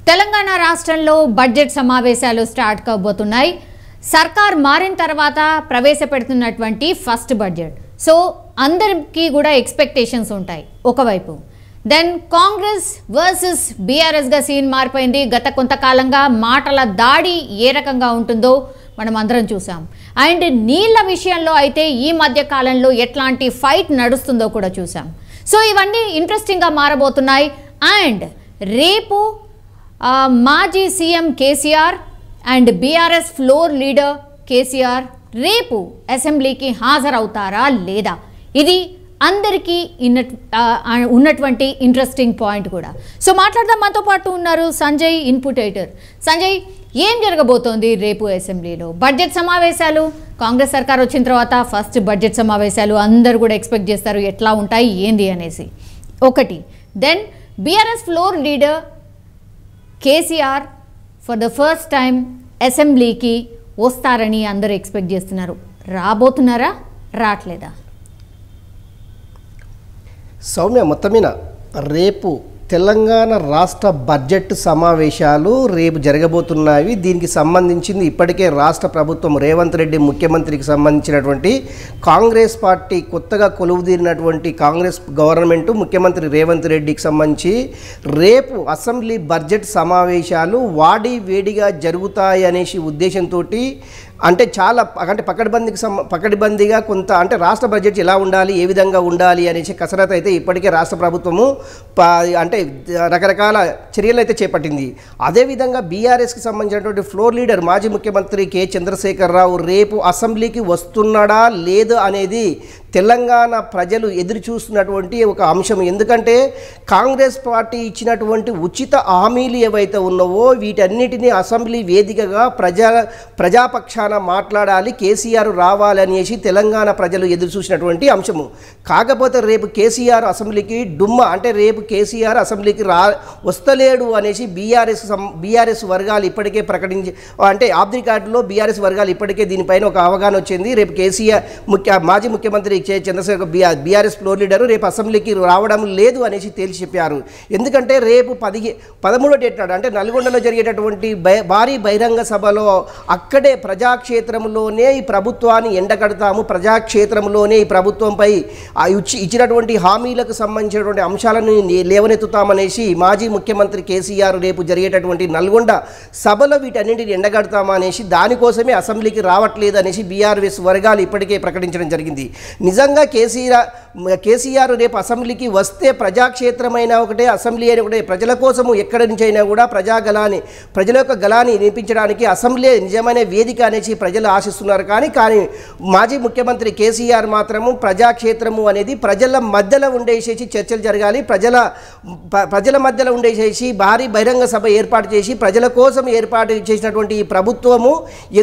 తెలంగాణ రాష్ట్రంలో బడ్జెట్ సమావేశాలు స్టార్ట్ కాబోతున్నాయి. సర్కార్ మారిన తర్వాత ప్రవేశపెడుతున్నటువంటి ఫస్ట్ బడ్జెట్. సో అందరికీ కూడా ఎక్స్పెక్టేషన్స్ ఉంటాయి. ఒకవైపు దెన్ కాంగ్రెస్ వర్సెస్ బీఆర్ఎస్ గా సీన్ మారిపోయింది. గత కొంతకాలంగా మాటల దాడి ఏ రకంగా ఉంటుందో మనం అందరం చూసాం. అండ్ నీళ్ల విషయంలో అయితే ఈ మధ్య కాలంలో ఎట్లాంటి ఫైట్ నడుస్తుందో కూడా చూసాం. సో ఇవన్నీ ఇంట్రెస్టింగ్గా మారబోతున్నాయి. అండ్ రేపు మాజీ CM KCR and BRS floor leader KCR రేపు అసెంబ్లీకి హాజరవుతారా లేదా, ఇది అందరికీ ఉన్నటువంటి ఇంట్రెస్టింగ్ పాయింట్ కూడా. సో మాట్లాడదాం. మనతో పాటు ఉన్నారు సంజయ్, ఇన్పుట్ ఎడిటర్. సంజయ్, ఏం జరగబోతోంది రేపు అసెంబ్లీలో? బడ్జెట్ సమావేశాలు, కాంగ్రెస్ సర్కార్ వచ్చిన తర్వాత ఫస్ట్ బడ్జెట్ సమావేశాలు అందరూ కూడా ఎక్స్పెక్ట్ చేస్తారు ఎట్లా ఉంటాయి ఏంది అనేసి. ఒకటి. Then BRS floor leader KCR for the first time అసెంబ్లీకి వస్తారని అందరూ ఎక్స్పెక్ట్ చేస్తున్నారు. రాబోతున్నారా, రావట్లేదా? సౌమ్య, మొత్తమైన రేపు తెలంగాణ రాష్ట్ర బడ్జెట్ సమావేశాలు రేపు జరగబోతున్నాయి. దీనికి సంబంధించింది ఇప్పటికే రాష్ట్ర ప్రభుత్వం రేవంత్ రెడ్డి ముఖ్యమంత్రికి సంబంధించినటువంటి కాంగ్రెస్ పార్టీ కొత్తగా కొలువుదీరినటువంటి కాంగ్రెస్ గవర్నమెంట్ ముఖ్యమంత్రి రేవంత్ రెడ్డికి సంబంధించి రేపు అసెంబ్లీ బడ్జెట్ సమావేశాలు వాడి వేడిగా జరుగుతాయి అనేసి ఉద్దేశంతో, అంటే చాలా పకడ్బందీగా కొంత అంటే రాష్ట్ర బడ్జెట్ ఎలా ఉండాలి, ఏ విధంగా ఉండాలి అనేసి కసరత్తు అయితే ఇప్పటికే రాష్ట్ర ప్రభుత్వము అంటే రకరకాల చర్యలు అయితే చేపట్టింది. అదేవిధంగా బీఆర్ఎస్కి సంబంధించినటువంటి ఫ్లోర్ లీడర్ మాజీ ముఖ్యమంత్రి కె చంద్రశేఖరరావు రేపు అసెంబ్లీకి వస్తున్నాడా లేదా అనేది తెలంగాణ ప్రజలు ఎదురు చూస్తున్నటువంటి ఒక అంశం. ఎందుకంటే కాంగ్రెస్ పార్టీ ఇచ్చినటువంటి ఉచిత హామీలు ఏవైతే ఉన్నావో వీటన్నిటినీ అసెంబ్లీ వేదికగా ప్రజాపక్షాన మాట్లాడాలి, కేసీఆర్ రావాలనేసి తెలంగాణ ప్రజలు ఎదురు చూసినటువంటి అంశము. కాకపోతే రేపు కేసీఆర్ అసెంబ్లీకి అంటే రేపు కేసీఆర్ అసెంబ్లీకి వస్తలేడు అనేసి బీఆర్ఎస్ వర్గాలు ఇప్పటికే ప్రకటించి, అంటే ఆఫ్ ది రికార్డులో బీఆర్ఎస్ వర్గాలు ఇప్పటికే దీనిపైన ఒక అవగాహన వచ్చింది. రేపు కేసీఆర్ మాజీ ముఖ్యమంత్రి చంద్రశేఖర్ బీఆర్ఎస్ ఫ్లోర్ లీడరు రేపు అసెంబ్లీకి రావడం లేదు అనేసి తేల్చి చెప్పారు. ఎందుకంటే రేపు 13వ డేట్ నాడు అంటే నల్గొండలో జరిగేటటువంటి భారీ బహిరంగ సభలో అక్కడే ప్రజాక్షేత్రంలోనే ఈ ప్రభుత్వాన్ని ఎండగడతాము, ప్రజాక్షేత్రంలోనే ఈ ప్రభుత్వంపై ఇచ్చినటువంటి హామీలకు సంబంధించినటువంటి అంశాలను లేవనెత్తుతామనేసి మాజీ ముఖ్యమంత్రి కేసీఆర్ రేపు జరిగేటటువంటి నల్గొండ సభలో వీటన్నింటిని ఎండగడతామనేసి దానికోసమే అసెంబ్లీకి రావట్లేదు అనేసి బీఆర్ఎస్ వర్గాలు ఇప్పటికే ప్రకటించడం జరిగింది. నిజంగా కేసీఆర్ రేపు అసెంబ్లీకి వస్తే ప్రజాక్షేత్రమైన ఒకటే, అసెంబ్లీ అయిన ఒకటే, ప్రజల కోసము ఎక్కడి నుంచి అయినా కూడా ప్రజల యొక్క గలాన్ని వినిపించడానికి అసెంబ్లీ నిజమైన వేదిక అనేసి ప్రజలు ఆశిస్తున్నారు. కానీ మాజీ ముఖ్యమంత్రి కేసీఆర్ మాత్రము ప్రజాక్షేత్రము అనేది ప్రజల మధ్యలో ఉండేసేసి చర్చలు జరగాలి, ప్రజల మధ్యలో ఉండేసేసి భారీ బహిరంగ సభ ఏర్పాటు చేసి ప్రజల కోసం ఏర్పాటు చేసినటువంటి ఈ ప్రభుత్వము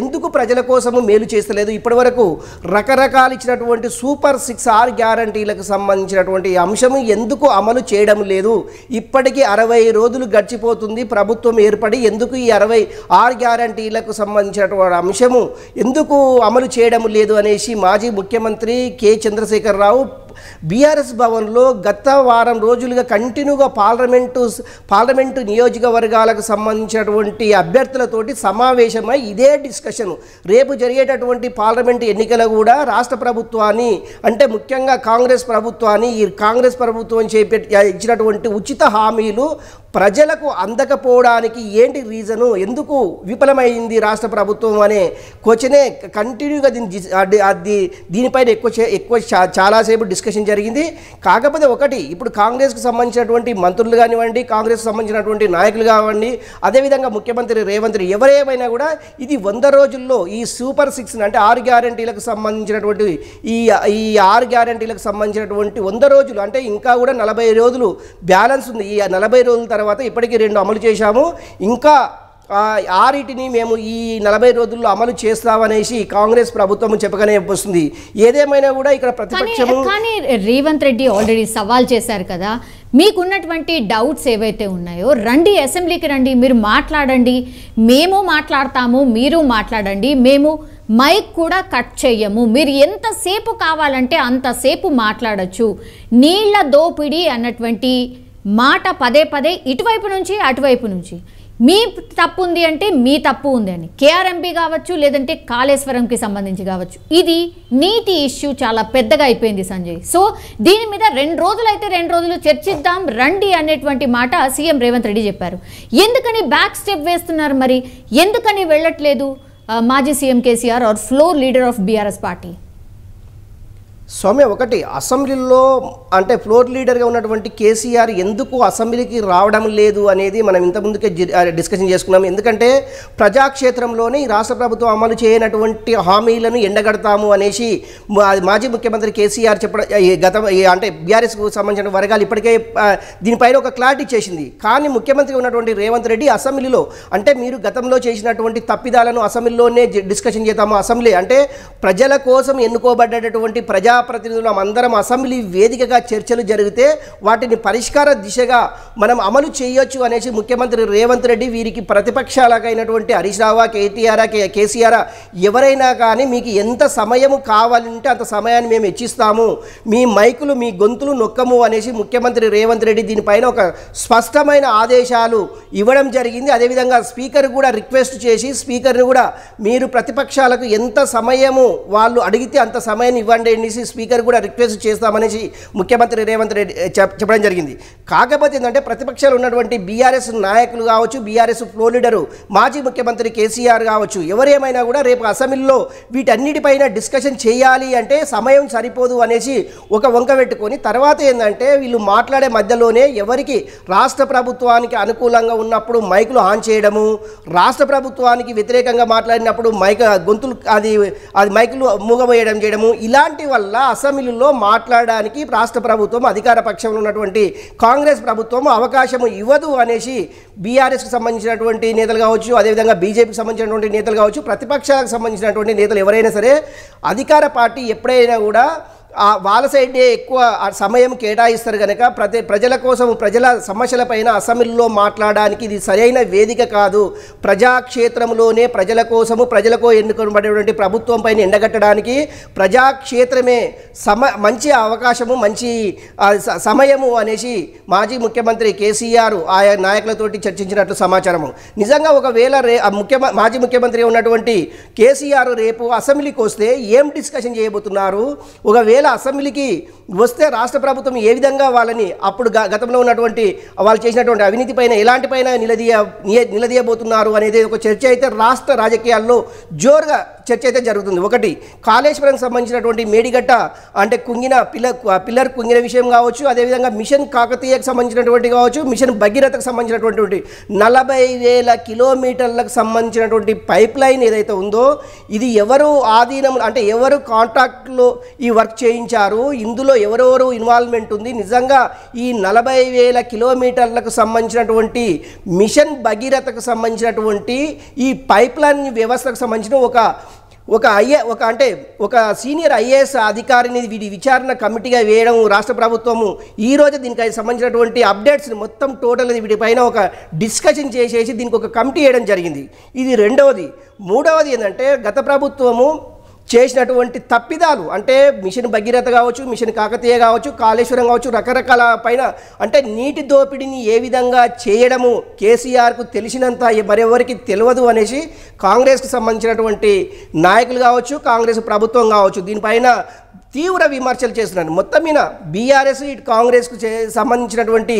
ఎందుకు ప్రజల కోసము మేలు చేస్తలేదు? ఇప్పటివరకు రకరకాలు ఇచ్చినటువంటి సూపర్ 6 6 గ్యారంటీలకు సంబంధించినటువంటి అంశము ఎందుకు అమలు చేయడం లేదు? ఇప్పటికీ 60 రోజులు గడిచిపోతుంది ప్రభుత్వం ఏర్పడి, ఎందుకు ఈ 66 గ్యారంటీలకు సంబంధించినటువంటి అంశము ఎందుకు అమలు చేయడం లేదు అనేసి మాజీ ముఖ్యమంత్రి కె చంద్రశేఖరరావు బీఆర్ఎస్ భవన్లో గత వారం రోజులుగా కంటిన్యూగా పార్లమెంటు నియోజకవర్గాలకు సంబంధించినటువంటి అభ్యర్థులతోటి సమావేశమై ఇదే డిస్కషన్. రేపు జరిగేటటువంటి పార్లమెంటు ఎన్నికలు కూడా రాష్ట్ర ప్రభుత్వాన్ని, అంటే ముఖ్యంగా కాంగ్రెస్ ప్రభుత్వం ఇచ్చినటువంటి ఉచిత హామీలు ప్రజలకు అందకపోవడానికి ఏంటి రీజను, ఎందుకు విఫలమైంది రాష్ట్ర ప్రభుత్వం అనే క్వశ్చనే కంటిన్యూగా దీనిపైన ఎక్కువ చాలాసేపు డిస్కషన్ జరిగింది. కాకపోతే ఒకటి, ఇప్పుడు కాంగ్రెస్కి సంబంధించినటువంటి మంత్రులు కానివ్వండి, కాంగ్రెస్కి సంబంధించినటువంటి నాయకులు కానివ్వండి, అదేవిధంగా ముఖ్యమంత్రి రేవంత్ రెడ్డి ఎవరేమైనా కూడా ఇది 100 రోజుల్లో ఈ సూపర్ 6 అంటే 6 గ్యారంటీలకు సంబంధించినటువంటి ఈ 6 గ్యారంటీలకు సంబంధించినటువంటి 100 రోజులు అంటే ఇంకా కూడా 40 రోజులు బ్యాలెన్స్ ఉంది. ఈ 40 రోజుల తర్వాత ఇప్పటికీ 2 అమలు చేశాము, ఇంకా 6టిని మేము ఈ 40 రోజుల్లో అమలు చేస్తామనేసి కాంగ్రెస్ ప్రభుత్వం చెప్పగానే వస్తుంది. ఏదేమైనా కూడా ఇక్కడ ప్రతిపక్షము, కానీ రేవంత్ రెడ్డి ఆల్రెడీ సవాల్ చేశారు కదా, మీకున్నటువంటి డౌట్స్ ఏవైతే ఉన్నాయో రండి, అసెంబ్లీకి రండి, మీరు మాట్లాడండి, మేము మాట్లాడతాము, మీరు మాట్లాడండి, మేము మైక్ కూడా కట్ చేయము, మీరు ఎంతసేపు కావాలంటే అంతసేపు మాట్లాడచ్చు. నీళ్ల దోపిడీ అన్నటువంటి మాట పదే పదే ఇటువైపు నుంచి అటువైపు నుంచి మీ తప్పు ఉంది అంటే మీ తప్పు ఉంది అని, కేఆర్ఎంపీ కావచ్చు లేదంటే కాళేశ్వరంకి సంబంధించి కావచ్చు, ఇది నీటి ఇష్యూ చాలా పెద్దగా అయిపోయింది సంజయ్. సో దీని మీద 2 రోజులు అయితే 2 రోజులు చర్చిద్దాం రండి అనేటువంటి మాట సీఎం రేవంత్ రెడ్డి చెప్పారు. ఎందుకని బ్యాక్ స్టెప్ వేస్తున్నారు, మరి ఎందుకని వెళ్ళట్లేదు మాజీ CM KCR or floor leader of BRS party? Soumya, ఒకటి అసెంబ్లీలో అంటే ఫ్లోర్ లీడర్గా ఉన్నటువంటి కేసీఆర్ ఎందుకు అసెంబ్లీకి రావడం లేదు అనేది మనం ఇంతకుముందుకే డిస్కషన్ చేసుకున్నాం. ఎందుకంటే ప్రజాక్షేత్రంలోనే ఈ రాష్ట్ర ప్రభుత్వం అమలు చేయనటువంటి హామీలను ఎండగడతాము అనేసి మాజీ ముఖ్యమంత్రి కేసీఆర్ చెప్పడం అంటే బీఆర్ఎస్కు సంబంధించిన వర్గాలు ఇప్పటికే దీనిపైన ఒక క్లారిటీ చేసింది. కానీ ముఖ్యమంత్రి ఉన్నటువంటి రేవంత్ రెడ్డి అసెంబ్లీలో అంటే మీరు గతంలో చేసినటువంటి తప్పిదాలను అసెంబ్లీలోనే డిస్కషన్ చేద్దాము, అసెంబ్లీ అంటే ప్రజల కోసం ఎన్నుకోబడ్డటువంటి ప్రజాప్రతినిధులు అందరం అసెంబ్లీ వేదికగా చర్చలు జరిగితే వాటిని పరిష్కార దిశగా మనం అమలు చేయొచ్చు అనేసి ముఖ్యమంత్రి రేవంత్ రెడ్డి వీరికి ప్రతిపక్షాలకైనటువంటి హరీష్ రావు, కేటీఆర్, కేసీఆర్ ఎవరైనా కానీ మీకు ఎంత సమయము కావాలంటే అంత సమయాన్ని మేము ఇచ్చిస్తాము, మీ మైకులు మీ గొంతులు నొక్కము అనేసి ముఖ్యమంత్రి రేవంత్ రెడ్డి దీనిపైన ఒక స్పష్టమైన ఆదేశాలు ఇవ్వడం జరిగింది. అదేవిధంగా స్పీకర్ కూడా రిక్వెస్ట్ చేసి స్పీకర్ని కూడా మీరు ప్రతిపక్షాలకు ఎంత సమయము వాళ్ళు అడిగితే అంత సమయాన్ని ఇవ్వండి అనేసి స్పీకర్ కూడా రిక్వెస్ట్ చేస్తామనేసి ముఖ్యమంత్రి రేవంత్ రెడ్డి చెప్పడం జరిగింది. కాకపోతే ఏంటంటే ప్రతిపక్షాలు ఉన్నటువంటి బీఆర్ఎస్ నాయకులు కావచ్చు, బీఆర్ఎస్ ఫ్లోర్ లీడరు మాజీ ముఖ్యమంత్రి కేసీఆర్ కావచ్చు, ఎవరేమైనా కూడా రేపు అసెంబ్లీలో వీటన్నిటిపైన డిస్కషన్ చేయాలి అంటే సమయం సరిపోదు అనేసి ఒక వంక పెట్టుకొని తర్వాత ఏంటంటే వీళ్ళు మాట్లాడే మధ్యలోనే ఎవరికి రాష్ట్ర ప్రభుత్వానికి అనుకూలంగా ఉన్నప్పుడు మైకులు ఆన్ చేయడము, రాష్ట్ర ప్రభుత్వానికి వ్యతిరేకంగా మాట్లాడినప్పుడు గొంతులు అది మైకులు మూగబోయడం చేయడము, ఇలాంటి వల్ల అసెంబ్లీలో మాట్లాడడానికి రాష్ట్ర ప్రభుత్వం అధికార పక్షంలో ఉన్నటువంటి కాంగ్రెస్ ప్రభుత్వం అవకాశం ఇవ్వదు అనేసి బీఆర్ఎస్కి సంబంధించినటువంటి నేతలు కావచ్చు, అదేవిధంగా బీజేపీకి సంబంధించినటువంటి నేతలు కావచ్చు, ప్రతిపక్షాలకు సంబంధించినటువంటి నేతలు ఎవరైనా సరే అధికార పార్టీ ఎప్పుడైనా కూడా వాళ్ళ సైడే ఎక్కువ సమయం కేటాయిస్తారు కనుక ప్రజల కోసం ప్రజల సమస్యలపైన అసెంబ్లీలో మాట్లాడడానికి ఇది సరైన వేదిక కాదు, ప్రజాక్షేత్రంలోనే ప్రజల కోసము ప్రజలకు ఎన్నుకోబడేటువంటి ప్రభుత్వం పైన ఎండగట్టడానికి ప్రజాక్షేత్రమే మంచి అవకాశము మంచి సమయము అనేసి మాజీ ముఖ్యమంత్రి కేసీఆర్ ఆయా నాయకులతోటి చర్చించినట్లు సమాచారము. నిజంగా ఒకవేళ మాజీ ముఖ్యమంత్రి ఉన్నటువంటి కేసీఆర్ రేపు అసెంబ్లీకి వస్తే ఏం డిస్కషన్ చేయబోతున్నారు, ఒకవేళ అసెంబ్లీకి వస్తే రాష్ట్ర ప్రభుత్వం ఏ విధంగా వాళ్ళని అప్పుడు గతంలో ఉన్నటువంటి వాళ్ళు చేసినటువంటి అవినీతి పైన ఎలాంటి పైన నిలదీయబోతున్నారు అనేది ఒక చర్చ అయితే రాష్ట్ర రాజకీయాల్లో జోరుగా చర్చ అయితే జరుగుతుంది. ఒకటి కాళేశ్వరంకి సంబంధించినటువంటి మేడిగడ్డ అంటే పిల్లర్ కుంగిన విషయం కావచ్చు, అదేవిధంగా మిషన్ కాకతీయకు సంబంధించినటువంటి కావచ్చు, మిషన్ భగీరథకు సంబంధించినటువంటి 40,000 కిలోమీటర్లకు సంబంధించినటువంటి పైప్ లైన్ ఏదైతే ఉందో ఇది ఎవరు ఆధీనం అంటే ఎవరు కాంట్రాక్ట్లో ఈ వర్క్ చేయించారు, ఇందులో ఎవరెవరు ఇన్వాల్వ్మెంట్ ఉంది, నిజంగా ఈ 40,000 కిలోమీటర్లకు సంబంధించినటువంటి మిషన్ భగీరథకు సంబంధించినటువంటి ఈ పైప్ లైన్ వ్యవస్థకు సంబంధించిన ఒక సీనియర్ ఐఏఎస్ అధికారిని వీడి విచారణ కమిటీగా వేయడం రాష్ట్ర ప్రభుత్వము ఈరోజు దీనికి సంబంధించినటువంటి అప్డేట్స్ని మొత్తం టోటల్ వీటిపైన ఒక డిస్కషన్ చేసేసి దీనికి ఒక కమిటీ వేయడం జరిగింది. ఇది రెండవది. మూడవది ఏంటంటే గత ప్రభుత్వము చేసినటువంటి తప్పిదాలు అంటే మిషన్ భగీరథ కావచ్చు, మిషన్ కాకతీయ కావచ్చు, కాళేశ్వరం కావచ్చు, రకరకాల పైన అంటే నీటి దోపిడీని ఏ విధంగా చేయడము కేసీఆర్కు తెలిసినంత మరెవరికి తెలియదు అనేసి కాంగ్రెస్కి సంబంధించినటువంటి నాయకులు కావచ్చు, కాంగ్రెస్ ప్రభుత్వం కావచ్చు దీనిపైన తీవ్ర విమర్శలు చేస్తున్నారు. మొత్తం మీద బీఆర్ఎస్ ఇటు కాంగ్రెస్కు సంబంధించినటువంటి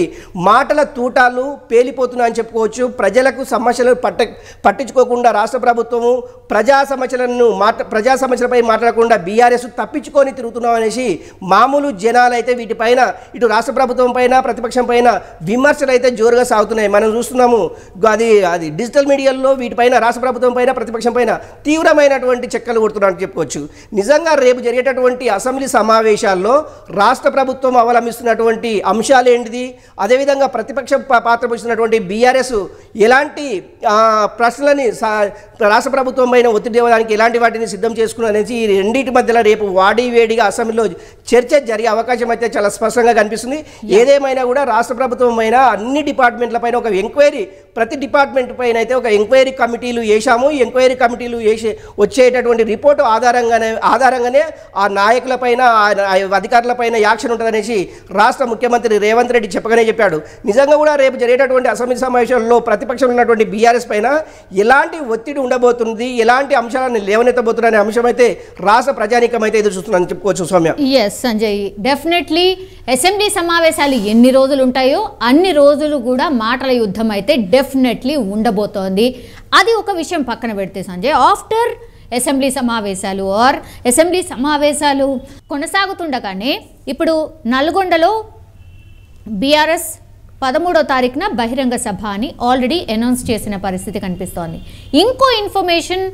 మాటల తూటాలు పేలిపోతున్నాయని చెప్పుకోవచ్చు. ప్రజలకు సమస్యలు పట్టించుకోకుండా రాష్ట్ర ప్రభుత్వము ప్రజా సమస్యలపై మాట్లాడకుండా బీఆర్ఎస్ తప్పించుకొని తిరుగుతున్నాం అనేసి మామూలు జనాలు అయితే వీటిపైన ఇటు రాష్ట్ర ప్రభుత్వం పైన ప్రతిపక్షం పైన విమర్శలు అయితే జోరుగా సాగుతున్నాయి. మనం చూస్తున్నాము అది డిజిటల్ మీడియాలో వీటిపైన రాష్ట్ర ప్రభుత్వం పైన ప్రతిపక్షం పైన తీవ్రమైనటువంటి చెక్కలు కొడుతున్నారని చెప్పుకోవచ్చు. నిజంగా రేపు జరిగేటటువంటి అసెంబ్లీ సమావేశాల్లో రాష్ట్ర ప్రభుత్వం అవలంబిస్తున్నటువంటి అంశాలు ఏంటిది, అదేవిధంగా ప్రతిపక్ష పాత్ర పోషిస్తున్నటువంటి బీఆర్ఎస్ ఎలాంటి ప్రశ్నలని రాష్ట్ర ప్రభుత్వం పైన ఒత్తిడి ఇవ్వడానికి ఎలాంటి వాటిని సిద్ధం చేసుకుని అనేసి ఈ రెండింటి మధ్యలో రేపు వాడివేడిగా అసెంబ్లీలో చర్చ జరిగే అవకాశం అయితే చాలా స్పష్టంగా కనిపిస్తుంది. ఏదేమైనా కూడా రాష్ట్ర ప్రభుత్వం పైన అన్ని డిపార్ట్మెంట్ల పైన ఒక ఎంక్వైరీ ప్రతి డిపార్ట్మెంట్ పైన అయితే ఒక ఎంక్వైరీ కమిటీలు వేసాము. ఈ ఎంక్వైరీ కమిటీలు వేసి వచ్చేటటువంటి రిపోర్టు ఆధారంగానే ఆ నాయకులపైన అధికారులపైన యాక్షన్ ఉంటుందనేసి రాష్ట్ర ముఖ్యమంత్రి రేవంత్ రెడ్డి చెప్పాడు. నిజంగా కూడా రేపు జరిగేటటువంటి అసెంబ్లీ సమావేశంలో ప్రతిపక్షంలో ఉన్నటువంటి బీఆర్ఎస్ పైన ఎలాంటి ఒత్తిడి ఉండబోతుంది, ఎలాంటి అంశాలను లేవనెత్తబోతున్న అనే అంశం అయితే రాష్ట్ర ప్రజానీకం అయితే ఎదురు చూస్తుందని చెప్పుకోవచ్చు Soumya. Yes Sanjay, definitely assembly సమావేశాలు ఎన్ని రోజులు ఉంటాయో అన్ని రోజులు కూడా మాటల యుద్ధం అయితే డెఫినెట్లీ ఉండబోతోంది. అది ఒక విషయం పక్కన పెడితే సంజయ్, ఆఫ్టర్ అసెంబ్లీ సమావేశాలు అసెంబ్లీ సమావేశాలు కొనసాగుతుండగానే ఇప్పుడు నల్గొండలో బీఆర్ఎస్ 13వ తారీఖున బహిరంగ సభ అని ఆల్రెడీ అనౌన్స్ చేసిన పరిస్థితి కనిపిస్తోంది. ఇంకో information,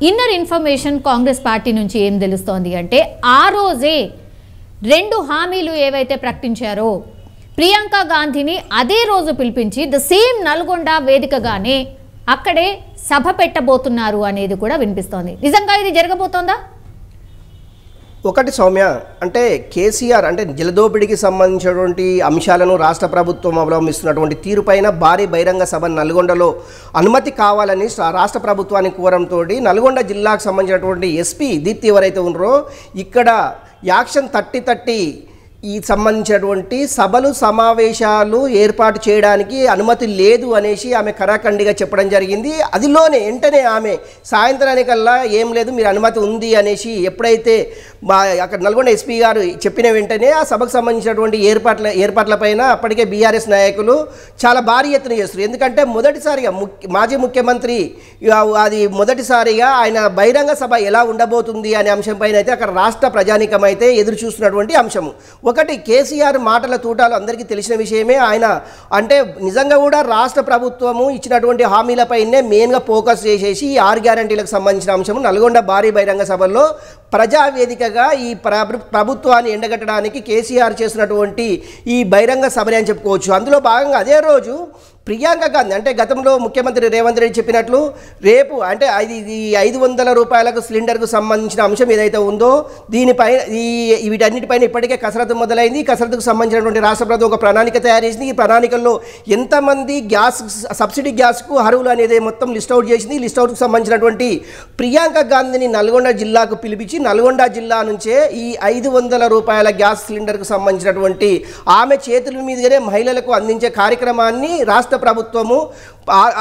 inner information congress party నుంచి ఏం తెలుస్తోంది అంటే, ఆ రోజే 2 హామీలు ఏవైతే ప్రకటించారో ప్రియాంక గాంధీని అదే రోజు పిలిపించి ద సేమ్ నల్గొండ వేదికగానే అక్కడే సభ పెట్టబోతున్నారు అనేది కూడా వినిపిస్తోంది. నిజంగా ఇది జరగబోతోందా? ఒకటి సౌమ్య, అంటే కేసీఆర్ అంటే జలదోపిడికి సంబంధించినటువంటి అంశాలను రాష్ట్ర ప్రభుత్వం అవలంబిస్తున్నటువంటి తీరుపైన భారీ బహిరంగ సభ నల్గొండలో అనుమతి కావాలని రాష్ట్ర ప్రభుత్వానికి కోరంతో నల్గొండ జిల్లాకు సంబంధించినటువంటి ఎస్పీ దీప్తి ఎవరైతే ఉన్నారో ఇక్కడ యాక్షన్ 30 ఈ సంబంధించినటువంటి సభలు సమావేశాలు ఏర్పాటు చేయడానికి అనుమతి లేదు అనేసి ఆమె కరాఖండిగా చెప్పడం జరిగింది. అదిలోనే వెంటనే ఆమె సాయంత్రానికల్లా ఏం లేదు, మీరు అనుమతి ఉంది అనేసి ఎప్పుడైతే అక్కడ నల్గొండ ఎస్పీ గారు చెప్పిన వెంటనే ఆ సభకు సంబంధించినటువంటి ఏర్పాట్లపైన అప్పటికే బీఆర్ఎస్ నాయకులు చాలా భారీ ఎత్తున చేస్తారు. ఎందుకంటే మొదటిసారిగా మాజీ ముఖ్యమంత్రి అది మొదటిసారిగా ఆయన బహిరంగ సభ ఎలా ఉండబోతుంది అనే అంశంపైన అయితే అక్కడ రాష్ట్ర ప్రజానీకం అయితే ఎదురు చూస్తున్నటువంటి అంశము. ఒకటి, కేసీఆర్ మాటల తూటాలు అందరికీ తెలిసిన విషయమే. ఆయన అంటే నిజంగా కూడా రాష్ట్ర ప్రభుత్వము ఇచ్చినటువంటి హామీలపైనే మెయిన్గా ఫోకస్ చేసేసి 6 గ్యారంటీలకు సంబంధించిన అంశము నల్గొండ భారీ బహిరంగ సభల్లో ప్రజావేదికగా ఈ ప్రభుత్వాన్ని ఎండగట్టడానికి కేసీఆర్ చేసినటువంటి ఈ బహిరంగ సభని అని చెప్పుకోవచ్చు. అందులో భాగంగా అదే రోజు ప్రియాంక గాంధీ అంటే గతంలో ముఖ్యమంత్రి రేవంత్ రెడ్డి చెప్పినట్లు రేపు అంటే ఈ 500 రూపాయలకు సిలిండర్కు సంబంధించిన అంశం ఏదైతే ఉందో దీనిపై వీటన్నిటిపైన ఇప్పటికే కసరత్తు మొదలైంది. ఈ కసరత్తుకు సంబంధించినటువంటి రాష్ట్ర ప్రభుత్వం ఒక ప్రణాళిక తయారు చేసింది. ఈ ప్రణాళికల్లో ఎంతమంది గ్యాస్ సబ్సిడీ గ్యాస్కు అర్హులు అనేది మొత్తం లిస్ట్ అవుట్ చేసింది. లిస్ట్ అవుట్కు సంబంధించినటువంటి ప్రియాంక గాంధీని నల్గొండ జిల్లాకు పిలిపించి నల్గొండ జిల్లా నుంచే ఈ 500 రూపాయల గ్యాస్ సిలిండర్కు సంబంధించినటువంటి ఆమె చేతుల మీదుగానే మహిళలకు అందించే కార్యక్రమాన్ని రాష్ట్ర ప్రభుత్వము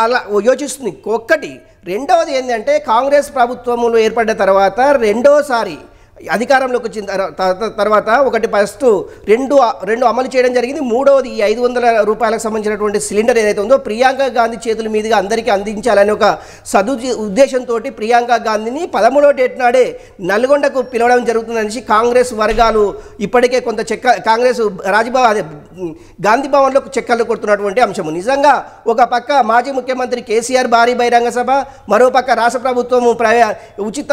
అలా యోచిస్తుంది. ఒక్కటి. రెండవది ఏంటంటే కాంగ్రెస్ ప్రభుత్వములు ఏర్పడిన తర్వాత రెండోసారి అధికారంలోకి వచ్చిన తర్వాత ఒకటి ఫస్ట్ రెండు అమలు చేయడం జరిగింది. మూడవది ఈ 500 రూపాయలకు సంబంధించినటువంటి సిలిండర్ ఏదైతే ఉందో ప్రియాంక గాంధీ చేతుల మీదుగా అందరికీ అందించాలని ఒక ఉద్దేశంతో ప్రియాంక గాంధీని 13వ డేట్ నాడే నల్గొండకు పిలవడం జరుగుతుందనేసి కాంగ్రెస్ వర్గాలు ఇప్పటికే కొంత కాంగ్రెస్ గాంధీ భవన్లో చెక్కర్లు కొడుతున్నటువంటి అంశము. నిజంగా ఒక పక్క మాజీ ముఖ్యమంత్రి కేసీఆర్ భారీ బహిరంగ సభ, మరో పక్క రాష్ట్ర ప్రభుత్వము ఉచిత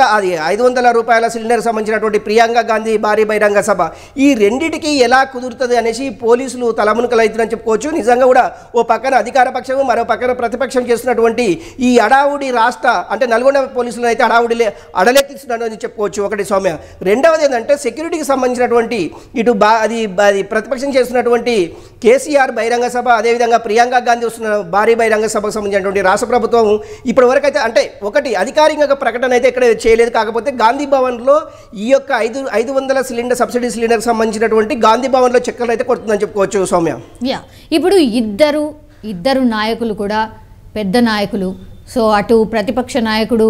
500 రూపాయల సిలిండర్ సంబంధించిన ప్రియాంక గాంధీ భారీ బహిరంగ సభ, ఈ రెండిటికి ఎలా కుదురుతుంది అనేసి పోలీసులు తలమునకలు అవుతుందని చెప్పుకోవచ్చు. నిజంగా కూడా ఓ పక్కన అధికార పక్షము మరో పక్కన ప్రతిపక్షం చేస్తున్నటువంటి ఈ అడావుడి రాష్ట్ర అంటే నల్గొండ పోలీసులు అయితే అడలెత్తిస్తున్నారని చెప్పుకోవచ్చు. ఒకటి సౌమ్య. రెండవది ఏంటంటే సెక్యూరిటీకి సంబంధించినటువంటి ఇటు అది ప్రతిపక్షం చేస్తున్నటువంటి కేసీఆర్ బహిరంగ సభ, అదేవిధంగా ప్రియాంక గాంధీ వస్తున్న భారీ బహిరంగ సభకు సంబంధించినటువంటి రాష్ట్ర ప్రభుత్వం ఇప్పటి వరకు అయితే అంటే ఒకటి అధికారికంగా ప్రకటన అయితే ఇక్కడ చేయలేదు. కాకపోతే గాంధీ భవన్లో ఈ యొక్క 500 సిలిండర్ సబ్సిడీ సిలిండర్కి సంబంధించినటువంటి గాంధీ భవన్లో చెక్కలు అయితే కొడుతుందని చెప్పుకోవచ్చు సౌమ్య. ఇప్పుడు ఇద్దరు నాయకులు కూడా పెద్ద నాయకులు. సో అటు ప్రతిపక్ష నాయకుడు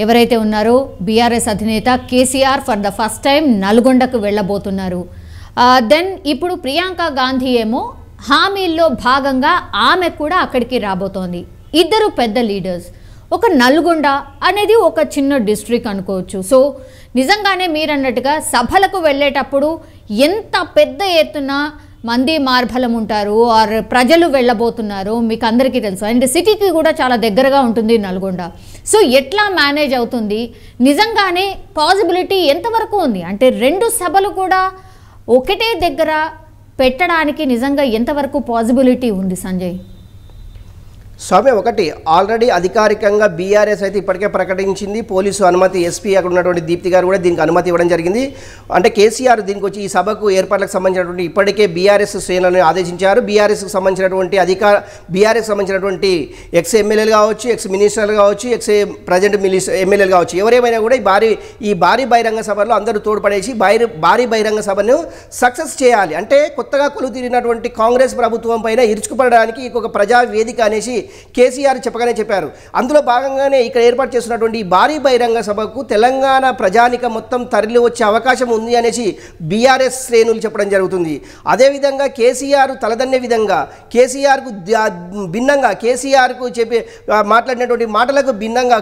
ఎవరైతే ఉన్నారో బీఆర్ఎస్ అధినేత KCR for the first time నల్గొండకు వెళ్ళబోతున్నారు. దెన్ ఇప్పుడు ప్రియాంక గాంధీ ఏమో హామీల్లో భాగంగా ఆమె కూడా అక్కడికి రాబోతోంది. ఇద్దరు పెద్ద లీడర్స్. ఒక నల్గొండ అనేది ఒక చిన్న డిస్ట్రిక్ట్ అనుకోవచ్చు. సో నిజంగానే మీరన్నట్టుగా సభలకు వెళ్ళేటప్పుడు ఎంత పెద్ద ఎత్తున మంది మార్బలం ఉంటారు ఆర్ ప్రజలు వెళ్ళబోతున్నారు మీకు అందరికీ తెలుసు. అండ్ సిటీకి కూడా చాలా దగ్గరగా ఉంటుంది నల్గొండ. సో ఎట్లా మేనేజ్ అవుతుంది? నిజంగానే పాసిబిలిటీ ఎంతవరకు ఉంది? అంటే 2 సభలు కూడా ఒకటే దగ్గర పెట్టడానికి నిజంగా ఎంతవరకు పాసిబిలిటీ ఉంది సంజయ్? స్వామి ఒకటి ఆల్రెడీ అధికారికంగా బీఆర్ఎస్ అయితే ఇప్పటికే ప్రకటించింది, పోలీసు అనుమతి, ఎస్పీ అక్కడ ఉన్నటువంటి దీప్తి గారు కూడా దీనికి అనుమతి ఇవ్వడం జరిగింది. అంటే కేసీఆర్ దీనికి వచ్చి ఈ సభకు ఏర్పాట్లకు సంబంధించినటువంటి ఇప్పటికే బీఆర్ఎస్ శ్రేణులను ఆదేశించారు. బీఆర్ఎస్కి సంబంధించినటువంటి బీఆర్ఎస్ సంబంధించినటువంటి ఎక్స్ ఎమ్మెల్యేలు కావచ్చు, ఎక్స్ మినిస్టర్లు కావచ్చు, ఎక్స్ ప్రజెంట్ ఎమ్మెల్యేలు కావచ్చు, ఎవరేమైనా కూడా ఈ భారీ బహిరంగ సభలో అందరూ తోడ్పడేసి భారీ బహిరంగ సభను సక్సెస్ చేయాలి. అంటే కొత్తగా కొలువు తీరినటువంటి కాంగ్రెస్ ప్రభుత్వం పైన ఇరుచుకుపడడానికి ఒక ప్రజా వేదిక అనేసి కేసీఆర్ చెప్పారు. అందులో భాగంగానే ఇక్కడ ఏర్పాటు చేస్తున్నటువంటి ఈ భారీ బహిరంగ సభకు తెలంగాణ ప్రజానిక మొత్తం తరలి వచ్చే అవకాశం ఉంది అనేసి బీఆర్ఎస్ శ్రేణులు చెప్పడం జరుగుతుంది. అదేవిధంగా కేసీఆర్ తలదన్నే విధంగా కేసీఆర్కు భిన్నంగా కేసీఆర్కు మాట్లాడినటువంటి మాటలకు భిన్నంగా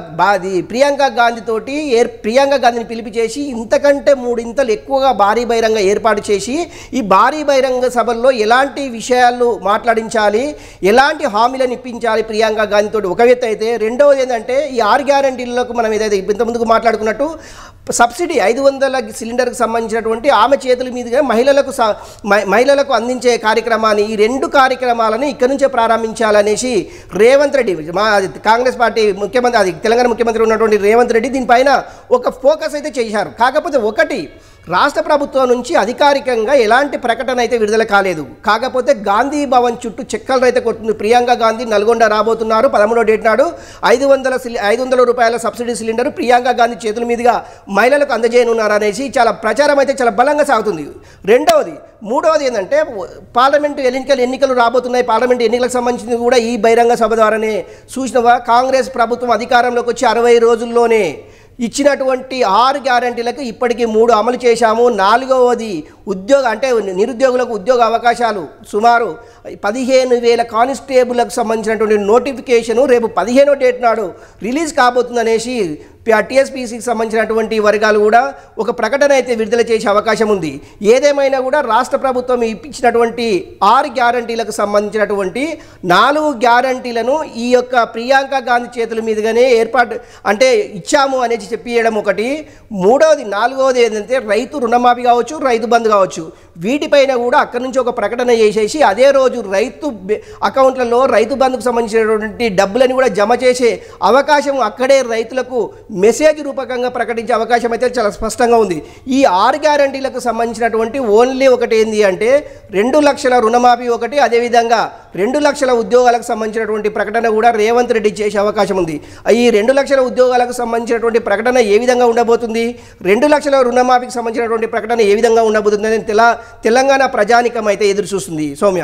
ప్రియాంక గాంధీని పిలిపి చేసి ఇంతకంటే 3 ఇంతలు ఎక్కువగా భారీ బహిరంగ ఏర్పాటు చేసి ఈ భారీ బహిరంగ సభల్లో ఎలాంటి విషయాలు మాట్లాడించాలి, ఎలాంటి హామీలను ఇప్పించాలి ప్రియాంక గాంధీతో ఒక వ్యక్తి అయితే, రెండవది ఏంటంటే ఈ 6 గ్యారంటీలకు మనం ఏదైతే ఇంతకుముందుకు మాట్లాడుకున్నట్టు సబ్సిడీ 500 సిలిండర్కి సంబంధించినటువంటి ఆమె చేతుల మీదుగా మహిళలకు అందించే కార్యక్రమాన్ని, ఈ 2 కార్యక్రమాలను ఇక్కడి నుంచే ప్రారంభించాలనేసి రేవంత్ రెడ్డి కాంగ్రెస్ పార్టీ ముఖ్యమంత్రి తెలంగాణ ముఖ్యమంత్రి ఉన్నటువంటి రేవంత్ రెడ్డి దీనిపైన ఒక ఫోకస్ అయితే చేశారు. కాకపోతే ఒకటి రాష్ట్ర ప్రభుత్వం నుంచి అధికారికంగా ఎలాంటి ప్రకటన అయితే విడుదల కాలేదు. కాకపోతే గాంధీ భవన్ చుట్టూ చెక్కలు అయితే కొడుతుంది. ప్రియాంక గాంధీ నల్గొండ రాబోతున్నారు 13వ డేట్ నాడు. 500 రూపాయల సబ్సిడీ సిలిండర్ ప్రియాంక గాంధీ చేతుల మీదుగా మహిళలకు అందజేయనున్నారు అనేసి చాలా ప్రచారం అయితే చాలా బలంగా సాగుతుంది. మూడవది ఏంటంటే పార్లమెంటు ఎన్నికలు రాబోతున్నాయి. పార్లమెంటు ఎన్నికలకు సంబంధించింది కూడా ఈ బహిరంగ సభ ద్వారానే చూసినవా. కాంగ్రెస్ ప్రభుత్వం అధికారంలోకి వచ్చి 60 రోజుల్లోనే ఇచ్చినటువంటి 6 గ్యారంటీలకు ఇప్పటికీ 3 అమలు చేశాము. 4వది నిరుద్యోగులకు ఉద్యోగ అవకాశాలు సుమారు 15,000 కానిస్టేబుల్లకు సంబంధించినటువంటి నోటిఫికేషను రేపు 15వ డేట్ నాడు రిలీజ్ కాబోతుందనేసి టీఎస్పీసీకి సంబంధించినటువంటి వర్గాలు కూడా ఒక ప్రకటన అయితే విడుదల చేసే అవకాశం ఉంది. ఏదేమైనా కూడా రాష్ట్ర ప్రభుత్వం ఇప్పించినటువంటి 6 గ్యారంటీలకు సంబంధించినటువంటి 4 గ్యారంటీలను ఈ యొక్క ప్రియాంక గాంధీ చేతుల మీదుగానే ఇచ్చాము అనేసి చెప్పియడం ఒకటి. 4వది ఏంటంటే రైతు రుణమాఫీ కావచ్చు, రైతు బంధు కావచ్చు, వీటిపైన కూడా అక్కడి నుంచి ఒక ప్రకటన చేసేసి అదే రోజు రైతు అకౌంట్లలో రైతు బంధుకు సంబంధించినటువంటి డబ్బులని కూడా జమ చేసే అవకాశం అక్కడే రైతులకు మెసేజ్ రూపకంగా ప్రకటించే అవకాశం అయితే చాలా స్పష్టంగా ఉంది. ఈ 6 గ్యారంటీలకు సంబంధించినటువంటి ఓన్లీ ఒకటి ఏంది అంటే 2 లక్షల రుణమాఫీ ఒకటి, అదేవిధంగా 2 లక్షల ఉద్యోగాలకు సంబంధించినటువంటి ప్రకటన కూడా రేవంత్ రెడ్డి చేసే అవకాశం ఉంది. ఈ 2 లక్షల ఉద్యోగాలకు సంబంధించినటువంటి ప్రకటన ఏ విధంగా ఉండబోతుంది, 2 లక్షల రుణమాఫీకి సంబంధించినటువంటి ప్రకటన ఏ విధంగా ఉండబోతుంది అని తెలంగాణ ప్రజానికం అయితే ఎదురు చూస్తుంది. సౌమ్య,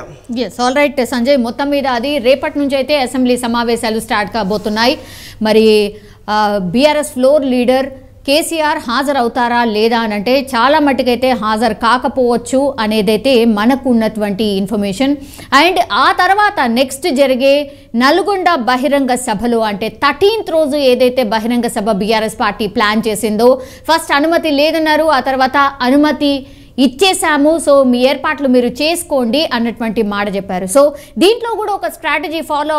ఆల్ రైట్ సంజయ్, మొత్తం మీద అది రేపటి నుంచి అయితే అసెంబ్లీ సమావేశాలు స్టార్ట్ కాబోతున్నాయి. మరి బీఆర్ఎస్ ఫ్లోర్ లీడర్ కేసీఆర్ హాజరవుతారా లేదా అని అంటే చాలా మట్టుకైతే హాజరు కాకపోవచ్చు అనేదైతే మనకు ఉన్నటువంటి ఇన్ఫర్మేషన్. అండ్ ఆ తర్వాత నెక్స్ట్ జరిగే నల్గొండ బహిరంగ సభలో అంటే 13th రోజు ఏదైతే బహిరంగ సభ బీఆర్ఎస్ పార్టీ ప్లాన్ చేసిందో ఫస్ట్ అనుమతి లేదన్నారు, ఆ తర్వాత అనుమతి ఇచ్చేసాము, సో మీ ఏర్పాట్లు మీరు చేసుకోండి అన్నటువంటి మాట చెప్పారు. సో దీంట్లో కూడా ఒక స్ట్రాటజీ ఫాలో